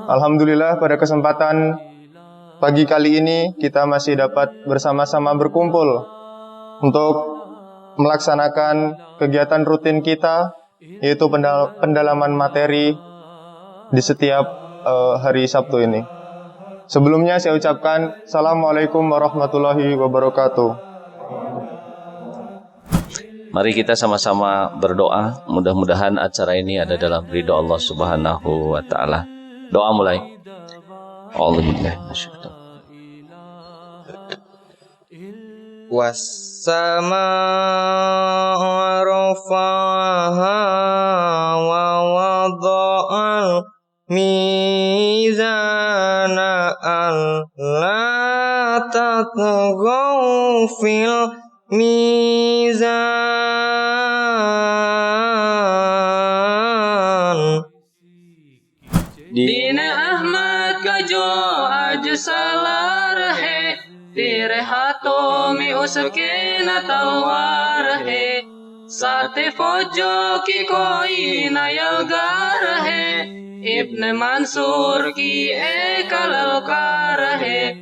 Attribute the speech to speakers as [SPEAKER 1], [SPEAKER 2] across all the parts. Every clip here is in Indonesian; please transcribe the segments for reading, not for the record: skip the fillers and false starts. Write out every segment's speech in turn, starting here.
[SPEAKER 1] Alhamdulillah pada kesempatan pagi kali ini kita masih dapat bersama-sama berkumpul untuk melaksanakan kegiatan rutin kita, yaitu pendalaman materi di setiap hari Sabtu ini. Sebelumnya saya ucapkan Assalamualaikum warahmatullahi wabarakatuh.
[SPEAKER 2] Mari kita sama-sama berdoa. Mudah-mudahan acara ini ada dalam ridho Allah Subhanahu wa taala. Doa mulai.
[SPEAKER 3] Was-samaa'a rafa'aha wa wada'al mizana alla tatghaw fil mizan.
[SPEAKER 4] Dina Ahmad ka jo aj salar hai tere hathon mein uske na talwar hai sate faujo ki koi na yalgar hai Ibn Mansur ki ek lalkar hai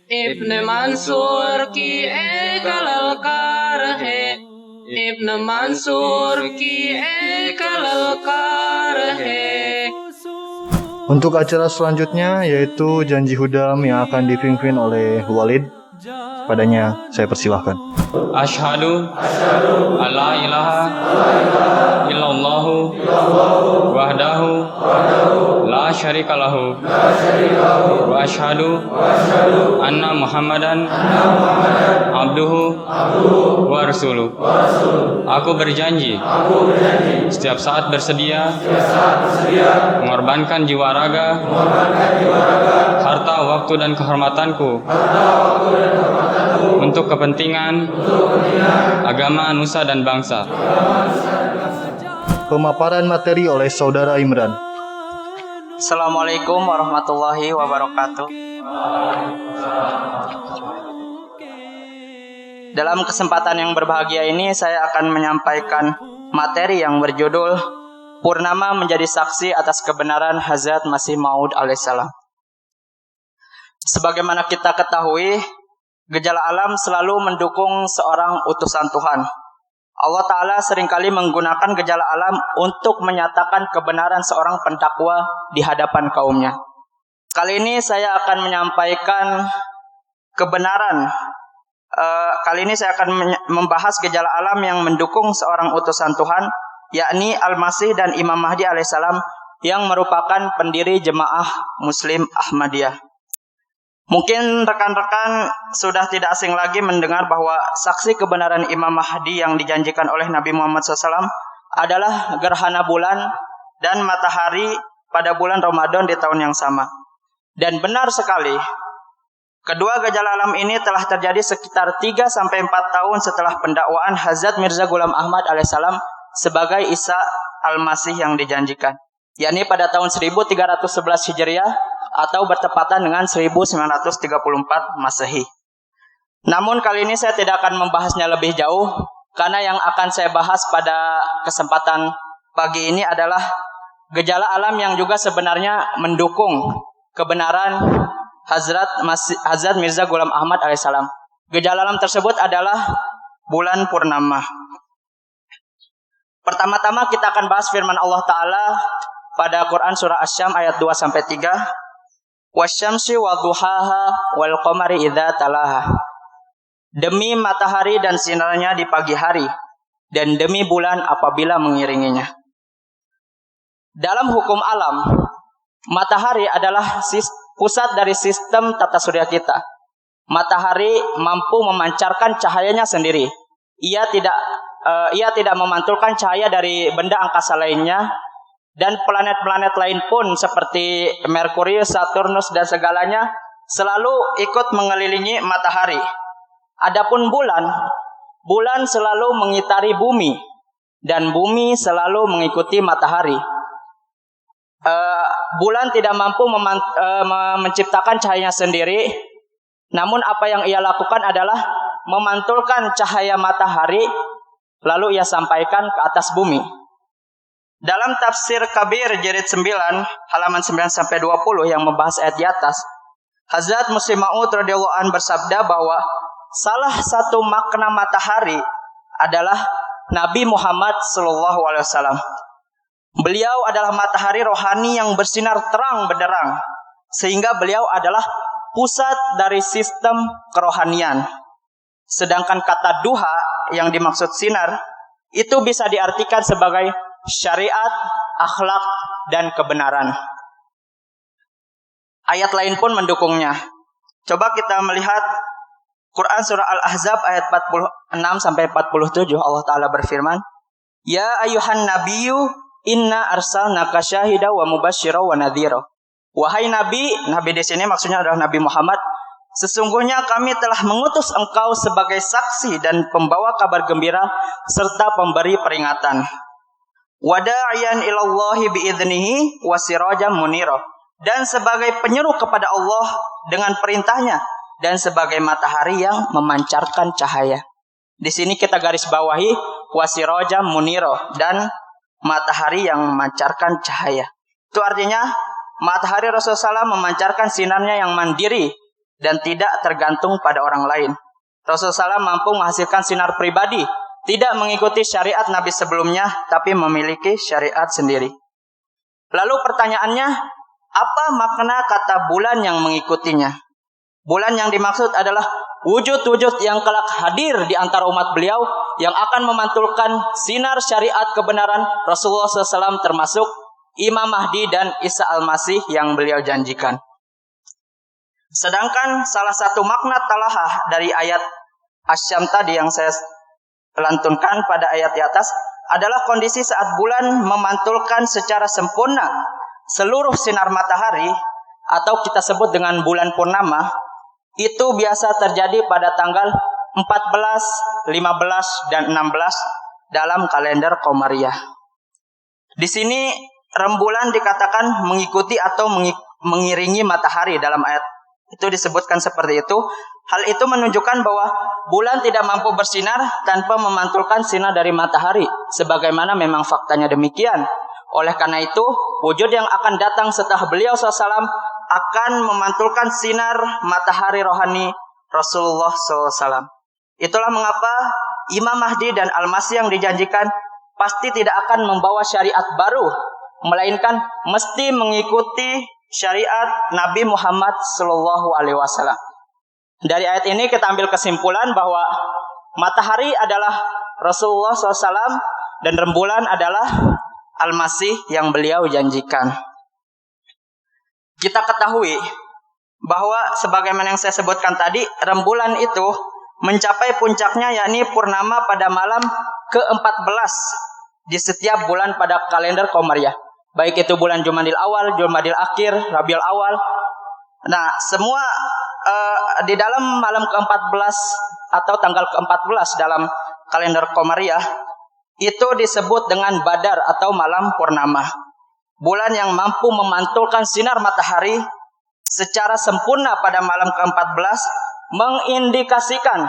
[SPEAKER 4] Ibn Mansur ki ek lalkar hai Ibn Mansur ki ek lalkar hai.
[SPEAKER 5] Untuk acara selanjutnya yaitu janji hudam yang akan dipimpin oleh Walid. Padanya saya persilahkan.
[SPEAKER 6] Asyhadu alla ilaha illallah wahdahu la syarika lahu wa asyhadu anna Muhammadan abduhu wa rasuluh. Aku berjanji setiap saat bersedia mengorbankan jiwa raga, harta, waktu dan kehormatanku untuk kepentingan agama, nusa dan bangsa.
[SPEAKER 5] Pemaparan materi oleh Saudara Imran.
[SPEAKER 3] Assalamualaikum warahmatullahi wabarakatuh. Dalam kesempatan yang berbahagia ini saya akan menyampaikan materi yang berjudul Purnama menjadi saksi atas kebenaran Hazrat Masih Maud alaihissalam. Sebagaimana kita ketahui, gejala alam selalu mendukung seorang utusan Tuhan. Allah Ta'ala seringkali menggunakan gejala alam untuk menyatakan kebenaran seorang pendakwa di hadapan kaumnya. Kali ini saya akan menyampaikan kebenaran. Kali ini saya akan membahas gejala alam yang mendukung seorang utusan Tuhan, yakni Al-Masih dan Imam Mahdi alaihissalam yang merupakan pendiri jemaah Muslim Ahmadiyah. Mungkin rekan-rekan sudah tidak asing lagi mendengar bahwa saksi kebenaran Imam Mahdi yang dijanjikan oleh Nabi Muhammad SAW adalah gerhana bulan dan matahari pada bulan Ramadan di tahun yang sama. Dan benar sekali, kedua gejala alam ini telah terjadi sekitar 3-4 tahun setelah pendakwaan Hazrat Mirza Ghulam Ahmad alaihissalam sebagai Isa Al-Masih yang dijanjikan, yakni pada tahun 1311 Hijriah atau bertepatan dengan 1934 Masehi. Namun kali ini saya tidak akan membahasnya lebih jauh, karena yang akan saya bahas pada kesempatan pagi ini adalah gejala alam yang juga sebenarnya mendukung kebenaran Hazrat Mirza Ghulam Ahmad alaihissalam. Gejala alam tersebut adalah bulan purnama. Pertama-tama kita akan bahas firman Allah Ta'ala pada Quran surah Asy-Syams ayat 2-3. Wasyamsi wadduhaha wal qamari idza talaha. Demi matahari dan sinarnya di pagi hari, dan demi bulan apabila mengiringinya. Dalam hukum alam, matahari adalah pusat dari sistem tata surya kita. Matahari mampu memancarkan cahayanya sendiri. Ia tidak memantulkan cahaya dari benda angkasa lainnya. Dan planet-planet lain pun seperti Merkurius, Saturnus dan segalanya selalu ikut mengelilingi matahari. Adapun bulan selalu mengitari bumi dan bumi selalu mengikuti matahari. Bulan tidak mampu menciptakan cahayanya sendiri, namun apa yang ia lakukan adalah memantulkan cahaya matahari lalu ia sampaikan ke atas bumi. Dalam tafsir Kabir jilid 9 halaman 9 sampai 20 yang membahas ayat di atas, Hazrat Muslim Maud radhiyallahu an bersabda bahwa salah satu makna matahari adalah Nabi Muhammad sallallahu alaihi wasallam. Beliau adalah matahari rohani yang bersinar terang benderang, sehingga beliau adalah pusat dari sistem kerohanian. Sedangkan kata duha yang dimaksud sinar itu bisa diartikan sebagai syariat, akhlak, dan kebenaran. Ayat lain pun mendukungnya. Coba kita melihat Quran surah Al-Ahzab ayat 46 sampai 47. Allah Ta'ala berfirman, Ya ayuhan nabiyyu inna arsalnaka syahida wa mubasyira wa nadhira. Wahai Nabi, Nabi di sini maksudnya adalah Nabi Muhammad, sesungguhnya kami telah mengutus engkau sebagai saksi dan pembawa kabar gembira serta pemberi peringatan. Wada'iyan ilallahi bi'idnihi wa sirajan munira, dan sebagai penyeru kepada Allah dengan perintahnya, dan sebagai matahari yang memancarkan cahaya. Di sini kita garis bawahi wa sirajan munira, dan matahari yang memancarkan cahaya. Itu artinya matahari Rasulullah SAW memancarkan sinarnya yang mandiri dan tidak tergantung pada orang lain. Rasulullah SAW mampu menghasilkan sinar pribadi, tidak mengikuti syariat Nabi sebelumnya, tapi memiliki syariat sendiri. Lalu pertanyaannya, apa makna kata bulan yang mengikutinya? Bulan yang dimaksud adalah wujud-wujud yang kelak hadir di antara umat beliau yang akan memantulkan sinar syariat kebenaran Rasulullah SAW, termasuk Imam Mahdi dan Isa Al-Masih yang beliau janjikan. Sedangkan salah satu makna talahah dari ayat Asy-Syam tadi yang saya lantunkan pada ayat di atas adalah kondisi saat bulan memantulkan secara sempurna seluruh sinar matahari, atau kita sebut dengan bulan purnama. Itu biasa terjadi pada tanggal 14, 15, dan 16 dalam kalender Qamariyah. Di sini rembulan dikatakan mengikuti atau mengiringi matahari dalam ayat. Itu disebutkan seperti itu. Hal itu menunjukkan bahwa bulan tidak mampu bersinar tanpa memantulkan sinar dari matahari, sebagaimana memang faktanya demikian. Oleh karena itu, wujud yang akan datang setelah beliau SAW akan memantulkan sinar matahari rohani Rasulullah SAW. Itulah mengapa Imam Mahdi dan Al-Masih yang dijanjikan pasti tidak akan membawa syariat baru, melainkan mesti mengikuti syariat Nabi Muhammad SAW. Dari ayat ini kita ambil kesimpulan bahwa matahari adalah Rasulullah SAW dan rembulan adalah Al-Masih yang beliau janjikan. Kita ketahui bahwa sebagaimana yang saya sebutkan tadi, rembulan itu mencapai puncaknya yakni purnama pada malam ke-14 di setiap bulan pada kalender Qamariyah. Baik itu bulan Jumadil Awal, Jumadil Akhir, Rabiul Awal. Nah, semua di dalam malam ke-14 atau tanggal ke-14 dalam kalender Qamariyah itu disebut dengan Badar atau malam purnama. Bulan yang mampu memantulkan sinar matahari secara sempurna pada malam ke-14 mengindikasikan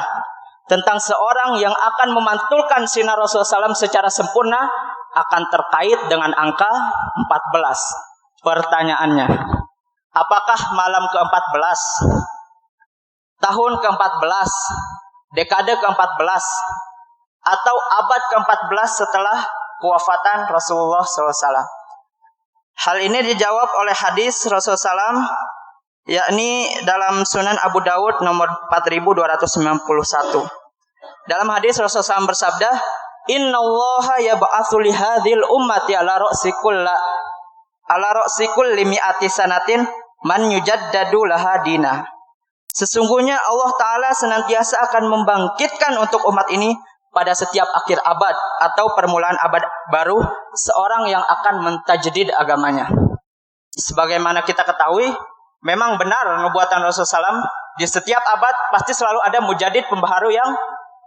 [SPEAKER 3] tentang seorang yang akan memantulkan sinar Rasulullah SAW secara sempurna akan terkait dengan angka 14. Pertanyaannya, apakah malam ke-14, tahun ke-14, dekade ke-14, atau abad ke-14 setelah kewafatan Rasulullah SAW? Hal ini dijawab oleh hadis Rasulullah SAW, yakni dalam Sunan Abu Dawud nomor 4291. Dalam hadis Rasulullah SAW bersabda, Innallaha yab'atsu li hadzal ummati ala ra'si kulli mi'ati sanatin man yujaddadu laha dina. Sesungguhnya Allah Ta'ala senantiasa akan membangkitkan untuk umat ini pada setiap akhir abad atau permulaan abad baru seorang yang akan mentajdid agamanya. Sebagaimana kita ketahui, memang benar nubuatan Rasulullah SAW, di setiap abad pasti selalu ada mujadid pembaharu yang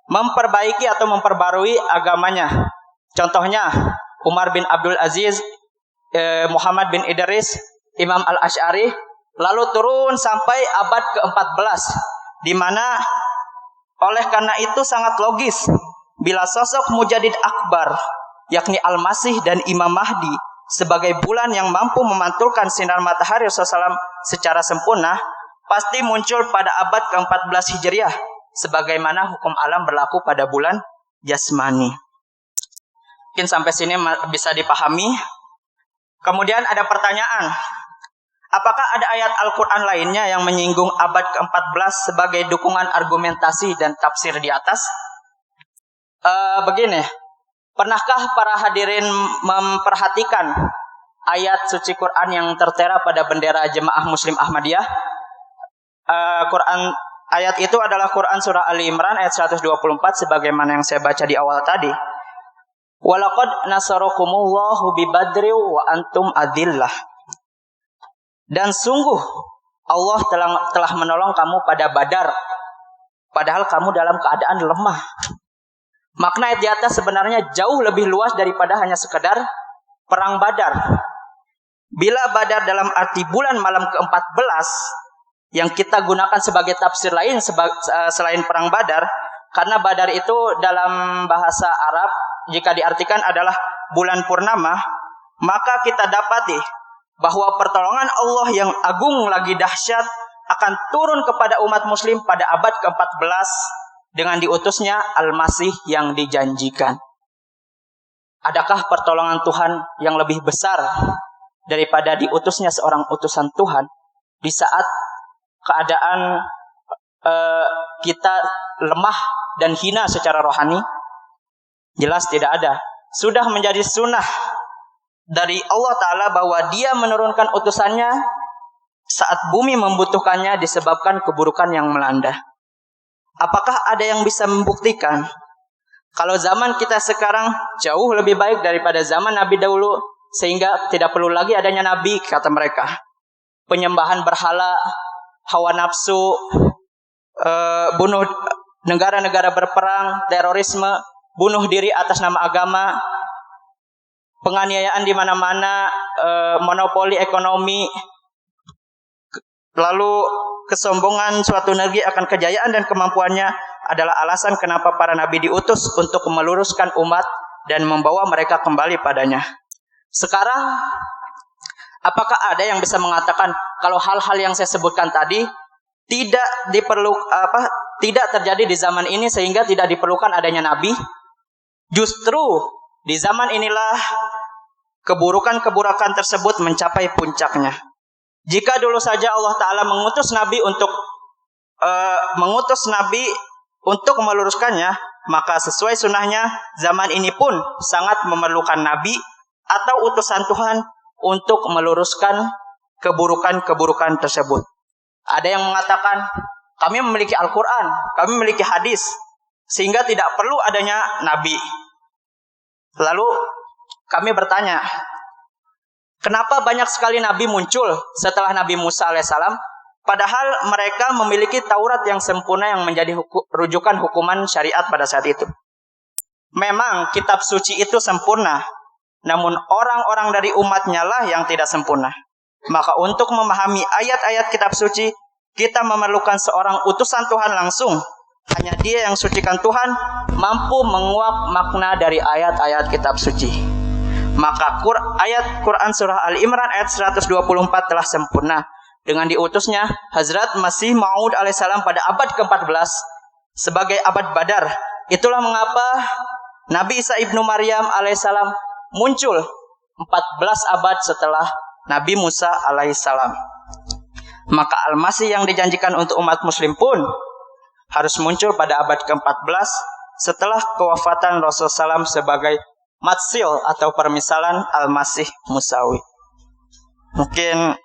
[SPEAKER 3] memperbaiki atau memperbarui agamanya. Contohnya Umar bin Abdul Aziz, Muhammad bin Idris, Imam Al-Asy'ari, lalu turun sampai abad ke-14, di mana oleh karena itu sangat logis bila sosok mujadid akbar yakni Al-Masih dan Imam Mahdi, sebagai bulan yang mampu memantulkan sinar matahari Rasulullah SAW secara sempurna, pasti muncul pada abad ke-14 Hijriah, sebagaimana hukum alam berlaku pada bulan jasmani. Mungkin sampai sini bisa dipahami. Kemudian ada pertanyaan, apakah ada ayat Al-Quran lainnya yang menyinggung abad ke-14 sebagai dukungan argumentasi dan tafsir di atas? Begini, pernahkah para hadirin memperhatikan ayat suci Quran yang tertera pada bendera Jemaah Muslim Ahmadiyah? Ayat itu adalah Quran surah Ali Imran ayat 124 sebagaimana yang saya baca di awal tadi. Walaqad nasarakumullahu bibadri wa antum adillah. Dan sungguh Allah telah menolong kamu pada Badar, padahal kamu dalam keadaan lemah. Makna ayat di atas sebenarnya jauh lebih luas daripada hanya sekedar perang Badar. Bila Badar dalam arti bulan malam ke-14 yang kita gunakan sebagai tafsir lain selain perang Badar, karena Badar itu dalam bahasa Arab jika diartikan adalah bulan purnama, maka kita dapati bahwa pertolongan Allah yang agung lagi dahsyat akan turun kepada umat muslim pada abad ke-14 dengan diutusnya Al-Masih yang dijanjikan. Adakah pertolongan Tuhan yang lebih besar daripada diutusnya seorang utusan Tuhan di saat keadaan kita lemah dan hina secara rohani? Jelas tidak ada. Sudah menjadi sunnah dari Allah Ta'ala bahwa Dia menurunkan utusannya saat bumi membutuhkannya disebabkan keburukan yang melanda. Apakah ada yang bisa membuktikan kalau zaman kita sekarang jauh lebih baik daripada zaman Nabi dahulu, sehingga tidak perlu lagi adanya Nabi, kata mereka? Penyembahan berhala, hawa nafsu, bunuh negara-negara berperang, terorisme, bunuh diri atas nama agama, penganiayaan di mana-mana, monopoli ekonomi, lalu kesombongan suatu negeri akan kejayaan dan kemampuannya adalah alasan kenapa para nabi diutus untuk meluruskan umat dan membawa mereka kembali padanya. Sekarang, apakah ada yang bisa mengatakan kalau hal-hal yang saya sebutkan tadi tidak terjadi di zaman ini sehingga tidak diperlukan adanya nabi? Justru di zaman inilah keburukan-keburukan tersebut mencapai puncaknya. Jika dulu saja Allah Ta'ala mengutus Nabi untuk meluruskannya, maka sesuai sunnahnya zaman ini pun sangat memerlukan Nabi atau utusan Tuhan untuk meluruskan keburukan-keburukan tersebut. Ada yang mengatakan, kami memiliki Al-Quran, kami memiliki hadis, sehingga tidak perlu adanya Nabi. Lalu kami bertanya, kenapa banyak sekali Nabi muncul setelah Nabi Musa alaihissalam, padahal mereka memiliki Taurat yang sempurna yang menjadi rujukan hukuman syariat pada saat itu? Memang kitab suci itu sempurna, namun orang-orang dari umatnya lah yang tidak sempurna. Maka untuk memahami ayat-ayat kitab suci, kita memerlukan seorang utusan Tuhan langsung. Hanya Dia yang sucikan Tuhan mampu menguak makna dari ayat-ayat kitab suci. Maka ayat Quran surah Al Imran ayat 124 telah sempurna dengan diutusnya Hazrat Masih Maud alaihissalam pada abad ke-14 sebagai abad Badar. Itulah mengapa Nabi Isa ibnu Maryam alaihissalam muncul 14 abad setelah Nabi Musa alaihissalam. Maka Al-Masih yang dijanjikan untuk umat muslim pun harus muncul pada abad ke-14 setelah kewafatan Rasulullah SAW sebagai matsil atau permisalan Al-Masih Musawi. Mungkin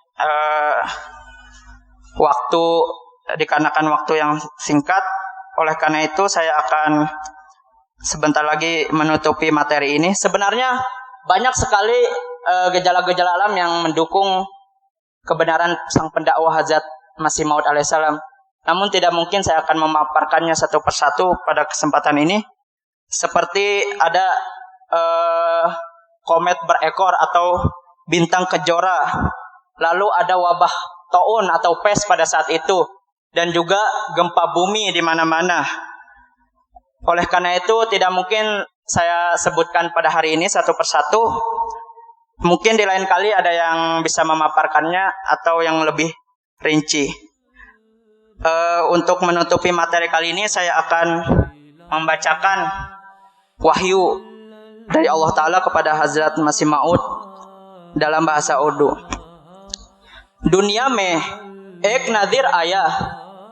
[SPEAKER 3] dikarenakan waktu yang singkat, oleh karena itu saya akan sebentar lagi menutupi materi ini. Sebenarnya banyak sekali gejala-gejala alam yang mendukung kebenaran sang pendakwah Hazrat Masih Maud alaihissalam. Namun tidak mungkin saya akan memaparkannya satu persatu pada kesempatan ini. Seperti ada komet berekor atau bintang kejora, lalu ada wabah taun atau pes pada saat itu, dan juga gempa bumi di mana-mana. Oleh karena itu tidak mungkin saya sebutkan pada hari ini satu persatu. Mungkin di lain kali ada yang bisa memaparkannya atau yang lebih rinci. Untuk menutupi materi kali ini saya akan membacakan wahyu dari Allah Ta'ala kepada Hazrat Masih Maud dalam bahasa Urdu. Dunia में एक नादिर आया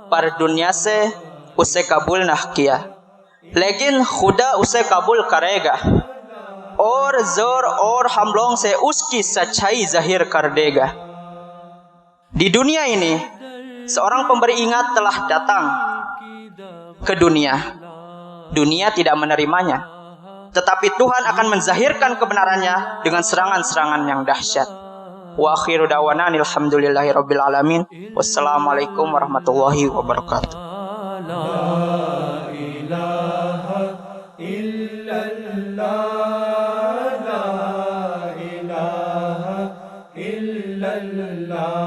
[SPEAKER 3] पर दुनिया से उसे कबूल न किया लेकिन खुदा उसे कबूल करेगा और जोर और हमलों से उसकी सच्चाई जाहिर कर देगा. Di dunia ini seorang pemberi ingat telah datang ke dunia. Dunia tidak menerimanya, tetapi Tuhan akan menzahirkan kebenarannya dengan serangan-serangan yang dahsyat. Wa akhiru da'wana alhamdulillahi rabbil alamin. Wassalamualaikum warahmatullahi wabarakatuh. La ilaha illallah, la ilaha illallah.